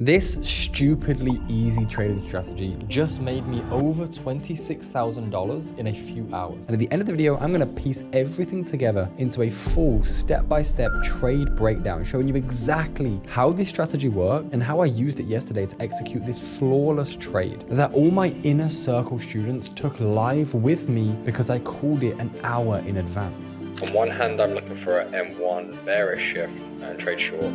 This stupidly easy trading strategy just made me over $26,000 in a few hours. And at the end of the video, I'm gonna piece everything together into a full step-by-step trade breakdown, showing you exactly how this strategy worked and how I used it yesterday to execute this flawless trade that all my inner circle students took live with me because I called it an hour in advance. On one hand, I'm looking for an M1 bearish shift and trade short.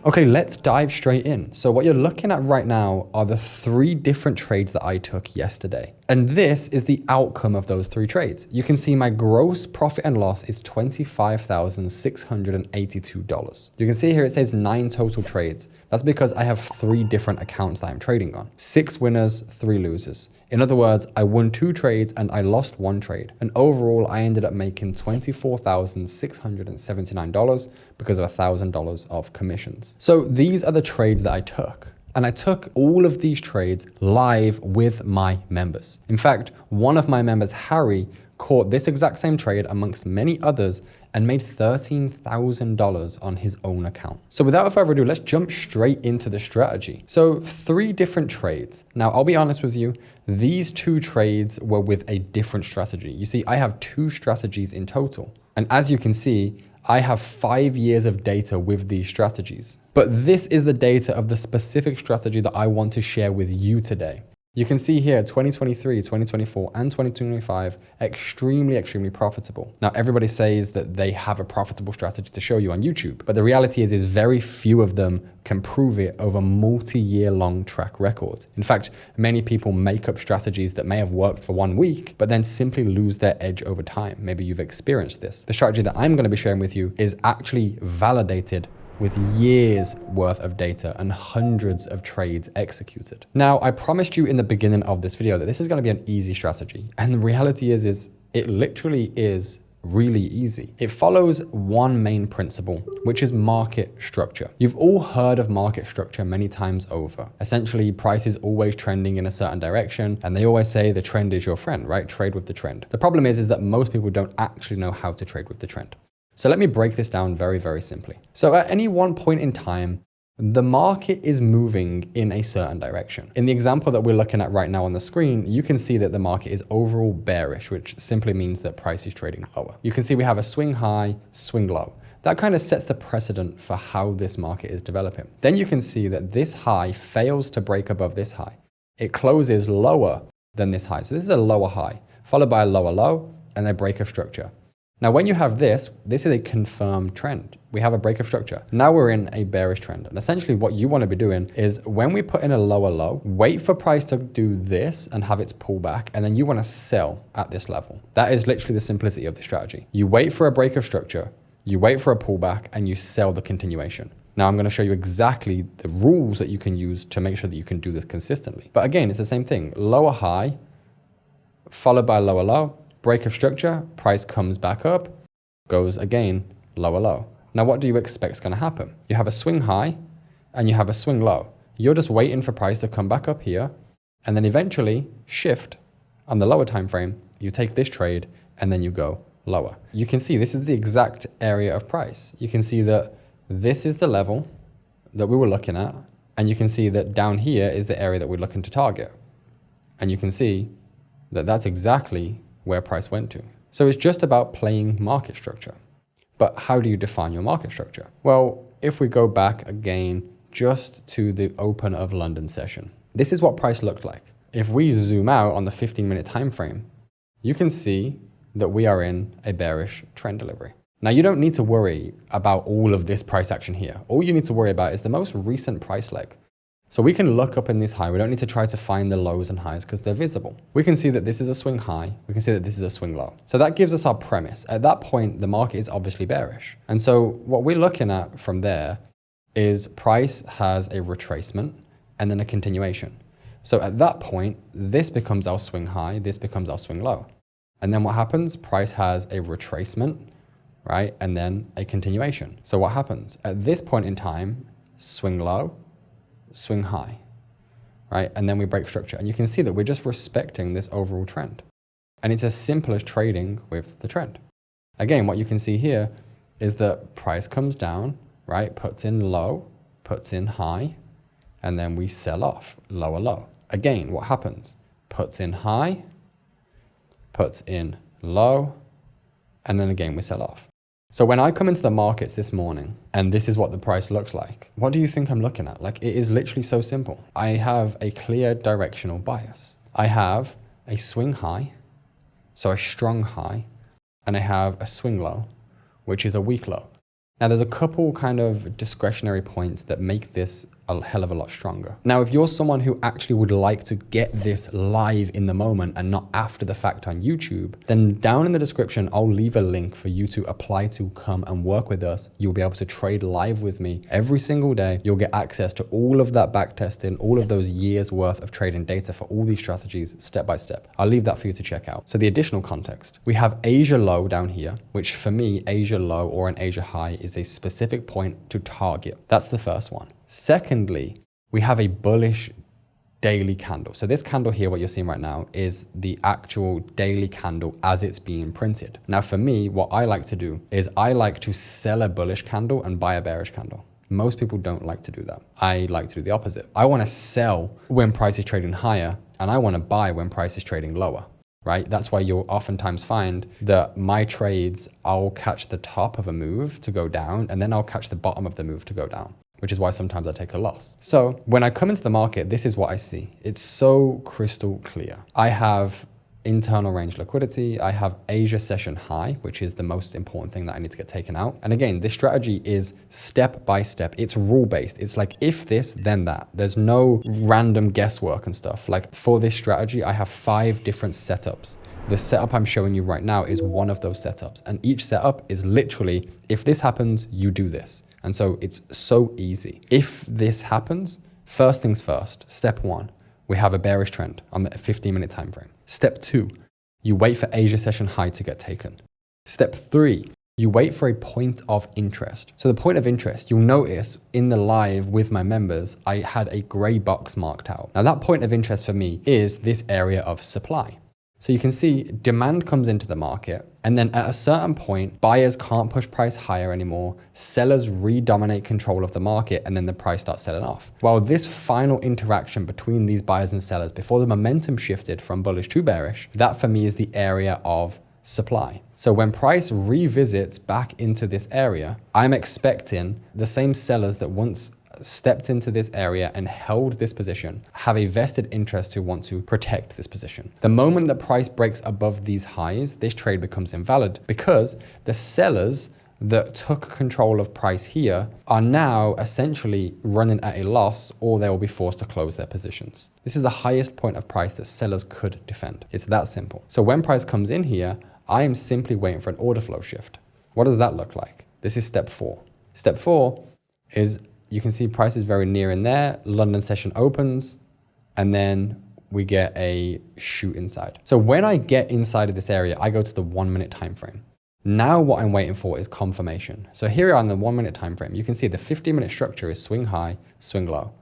Okay, let's dive straight in. So what you're looking at right now are the 3 different trades that I took yesterday. And this is the outcome of those 3 trades. You can see my gross profit and loss is $25,682. You can see here it says 9 total trades. That's because I have 3 different accounts that I'm trading on. 6 winners, 3 losers. In other words, I won 2 trades and I lost 1 trade. And overall, I ended up making $24,679 because of $1,000 of commissions. So these are the trades that I took. And I took all of these trades live with my members. In fact, one of my members, Harry, caught this exact same trade amongst many others and made $13,000 on his own account. So without further ado, let's jump straight into the strategy. So 3 different trades. Now, I'll be honest with you, these 2 trades were with a different strategy. You see, I have 2 strategies in total. And as you can see, I have 5 years of data with these strategies. But this is the data of the specific strategy that I want to share with you today. You can see here 2023, 2024, and 2025, extremely profitable. Now, everybody says that they have a profitable strategy to show you on YouTube, but the reality is very few of them can prove it over multi-year long track records. In fact, many people make up strategies that may have worked for 1 week, but then simply lose their edge over time. Maybe you've experienced this. The strategy that I'm going to be sharing with you is actually validated with years worth of data and hundreds of trades executed. Now, I promised you in the beginning of this video that this is going to be an easy strategy. And the reality is it literally is really easy. It follows one main principle, which is market structure. You've all heard of market structure many times over. Essentially, price is always trending in a certain direction, and they always say the trend is your friend, right? Trade with the trend. The problem is that most people don't actually know how to trade with the trend. So let me break this down very simply. So at any one point in time, the market is moving in a certain direction. In the example that we're looking at right now on the screen, you can see that the market is overall bearish, which simply means that price is trading lower. You can see we have a swing high, swing low. That kind of sets the precedent for how this market is developing. Then you can see that this high fails to break above this high. It closes lower than this high. So this is a lower high, followed by a lower low, and a break of structure. Now, when you have this is a confirmed trend. We have a break of structure. Now we're in a bearish trend. And essentially what you want to be doing is when we put in a lower low, wait for price to do this and have its pullback. And then you want to sell at this level. That is literally the simplicity of the strategy. You wait for a break of structure, you wait for a pullback, and you sell the continuation. Now I'm going to show you exactly the rules that you can use to make sure that you can do this consistently. But again, it's the same thing. Lower high, followed by lower low. Break of structure, price comes back up, goes again, lower low. Now, what do you expect is going to happen? You have a swing high and you have a swing low. You're just waiting for price to come back up here and then eventually shift on the lower time frame. You take this trade and then you go lower. You can see this is the exact area of price. You can see that this is the level that we were looking at, and you can see that down here is the area that we're looking to target. And you can see that that's exactly where price went to. So it's just about playing market structure. But how do you define your market structure? Well, if we go back again just to the open of London session, this is what price looked like. If we zoom out on the 15-minute time frame, you can see that we are in a bearish trend delivery. Now, you don't need to worry about all of this price action here. All you need to worry about is the most recent price leg. So we can look up in this high. We don't need to try to find the lows and highs because they're visible. We can see that this is a swing high. We can see that this is a swing low. So that gives us our premise. At that point, the market is obviously bearish. And so what we're looking at from there is price has a retracement and then a continuation. So at that point, this becomes our swing high. This becomes our swing low. And then what happens? Price has a retracement, right? And then a continuation. So what happens? At this point in time, swing low, swing high, right? And then we break structure. And you can see that we're just respecting this overall trend. And it's as simple as trading with the trend. Again, what you can see here is that price comes down, right? Puts in low, puts in high, and then we sell off, lower low. Again, what happens? Puts in high, puts in low, and then again we sell off. So when I come into the markets this morning and this is what the price looks like, what do you think I'm looking at? Like, it is literally so simple. I have a clear directional bias. I have a swing high, so a strong high, and I have a swing low, which is a weak low. Now there's a couple kind of discretionary points that make this a hell of a lot stronger. Now, if you're someone who actually would like to get this live in the moment and not after the fact on YouTube, then down in the description, I'll leave a link for you to apply to come and work with us. You'll be able to trade live with me every single day. You'll get access to all of that back testing, all of those years worth of trading data for all these strategies step by step. I'll leave that for you to check out. So the additional context, we have Asia low down here, which for me, Asia low or an Asia high is a specific point to target. That's the first one. Secondly, we have a bullish daily candle. So this candle here, what you're seeing right now, is the actual daily candle as it's being printed. Now for me, what I like to do is I like to sell a bullish candle and buy a bearish candle. Most people don't like to do that. I like to do the opposite. I want to sell when price is trading higher and I want to buy when price is trading lower. Right? That's why you'll oftentimes find that my trades, I'll catch the top of a move to go down and then I'll catch the bottom of the move to go down, which is why sometimes I take a loss. So when I come into the market, this is what I see. It's so crystal clear. I have internal range liquidity. I have Asia session high, which is the most important thing that I need to get taken out. And again, this strategy is step by step. It's rule based. It's like if this, then that. There's no random guesswork and stuff. Like for this strategy, I have 5 different setups. The setup I'm showing you right now is one of those setups. And each setup is literally, if this happens, you do this. And so it's so easy. If this happens, first things first, step 1, we have a bearish trend on the 15-minute time frame. Step 2, you wait for Asia session high to get taken. Step 3, you wait for a point of interest. So the point of interest, you'll notice in the live with my members, I had a gray box marked out. Now that point of interest for me is this area of supply. So you can see demand comes into the market, and then at a certain point, buyers can't push price higher anymore. Sellers redominate control of the market, and then the price starts selling off. Well, this final interaction between these buyers and sellers before the momentum shifted from bullish to bearish, that for me is the area of supply. So when price revisits back into this area, I'm expecting the same sellers that once stepped into this area and held this position have a vested interest to want to protect this position. The moment that price breaks above these highs, this trade becomes invalid because the sellers that took control of price here are now essentially running at a loss, or they will be forced to close their positions. This is the highest point of price that sellers could defend. It's that simple. So when price comes in here, I am simply waiting for an order flow shift. What does that look like? This is step 4. Step 4 is you can see price is very near in there. London session opens, and then we get a shoot inside. So when I get inside of this area, I go to the 1-minute time frame. Now what I'm waiting for is confirmation. So here we are on the 1-minute time frame. You can see the 15-minute structure is swing high, swing low.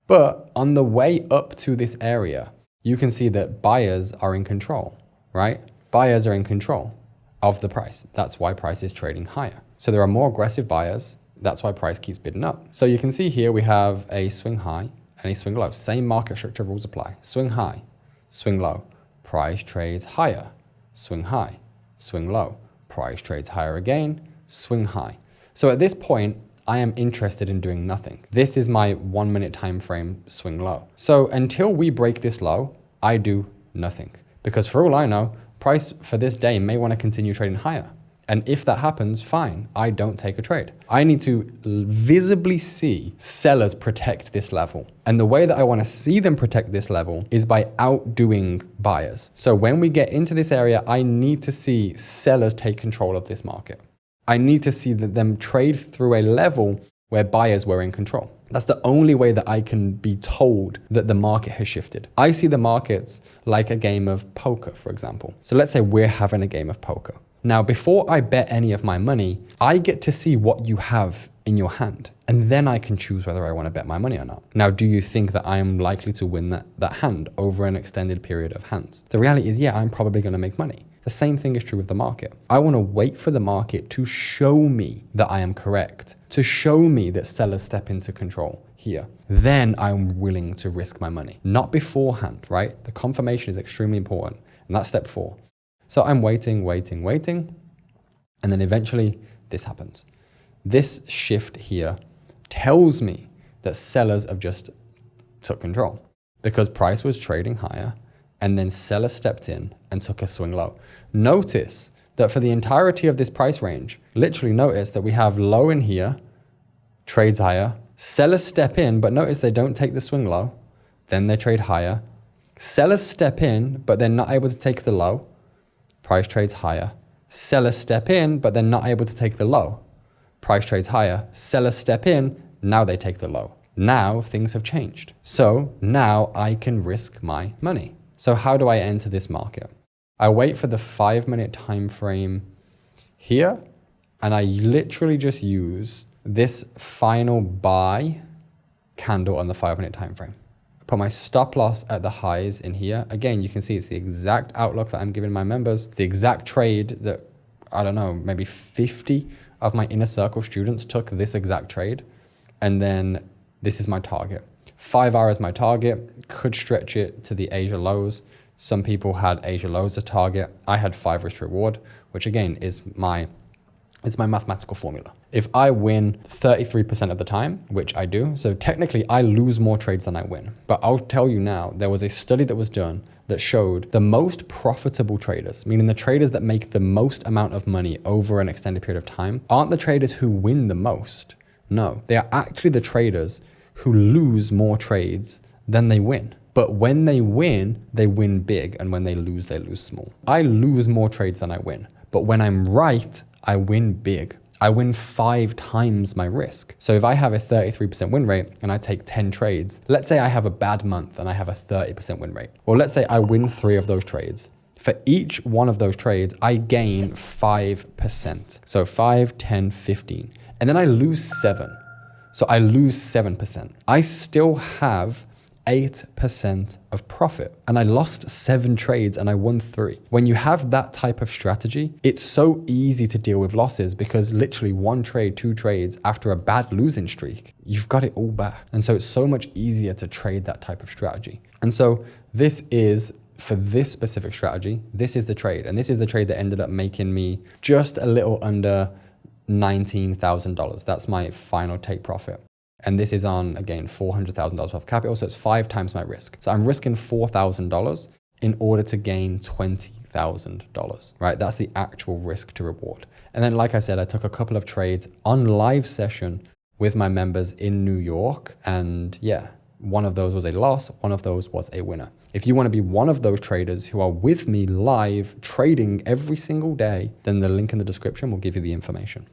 But on the way up to this area, you can see that buyers are in control, right? Buyers are in control of the price. That's why price is trading higher. So there are more aggressive buyers. That's why price keeps bidding up. So you can see here we have a swing high and a swing low. Same market structure rules apply. Swing high, swing low. Price trades higher. Swing high, swing low. Price trades higher again, swing high. So at this point, I am interested in doing nothing. This is my 1-minute time frame swing low. So until we break this low, I do nothing. Because for all I know, price for this day may want to continue trading higher. And if that happens, fine, I don't take a trade. I need to visibly see sellers protect this level. And the way that I want to see them protect this level is by outdoing buyers. So when we get into this area, I need to see sellers take control of this market. I need to see them trade through a level where buyers were in control. That's the only way that I can be told that the market has shifted. I see the markets like a game of poker, for example. So let's say we're having a game of poker. Now, before I bet any of my money, I get to see what you have in your hand, and then I can choose whether I want to bet my money or not. Now, do you think that I am likely to win that hand over an extended period of hands? The reality is, yeah, I'm probably going to make money. The same thing is true with the market. I want to wait for the market to show me that I am correct, to show me that sellers step into control. here, then I'm willing to risk my money. Not beforehand, right? The confirmation is extremely important. And that's step 4. So I'm waiting. And then eventually this happens. This shift here tells me that sellers have just took control because price was trading higher and then seller stepped in and took a swing low. Notice that for the entirety of this price range, literally notice that we have low in here, trades higher, sellers step in, but notice they don't take the swing low, then they trade higher. Sellers step in, but they're not able to take the low, price trades higher. Sellers step in, but they're not able to take the low, price trades higher. Sellers step in, now they take the low. Now things have changed. So now I can risk my money. So how do I enter this market? I wait for the 5-minute time frame here, and I literally just use this final buy candle on the 5-minute time frame. Put my stop loss at the highs in here. Again, you can see it's the exact outlook that I'm giving my members, the exact trade that, I don't know, maybe 50 of my inner circle students took this exact trade. And then this is my target. 5 hours my target, could stretch it to the Asia lows. Some people had Asia lows as a target. I had 5 risk reward, which again is my mathematical formula. If I win 33% of the time, which I do, so technically I lose more trades than I win. But I'll tell you now, there was a study that was done that showed the most profitable traders, meaning the traders that make the most amount of money over an extended period of time, aren't the traders who win the most. No, they are actually the traders who lose more trades than they win. But when they win big, and when they lose small. I lose more trades than I win. But when I'm right, I win big. I win 5 times my risk. So if I have a 33% win rate and I take 10 trades, let's say I have a bad month and I have a 30% win rate. Well, let's say I win 3 of those trades. For each one of those trades, I gain 5%. So 5, 10, 15. And then I lose 7. So I lose 7%. I still have 8% of profit. And I lost 7 trades and I won 3. When you have that type of strategy, it's so easy to deal with losses because literally 1 trade, 2 trades after a bad losing streak, you've got it all back. And so it's so much easier to trade that type of strategy. And so this is, for this specific strategy, this is the trade. And this is the trade that ended up making me just a little under $19,000. That's my final take profit. And this is on, again, $400,000 worth of capital. So it's 5 times my risk. So I'm risking $4,000 in order to gain $20,000, right? That's the actual risk to reward. And then, like I said, I took a couple of trades on live session with my members in New York. And yeah, one of those was a loss. One of those was a winner. If you want to be one of those traders who are with me live trading every single day, then the link in the description will give you the information.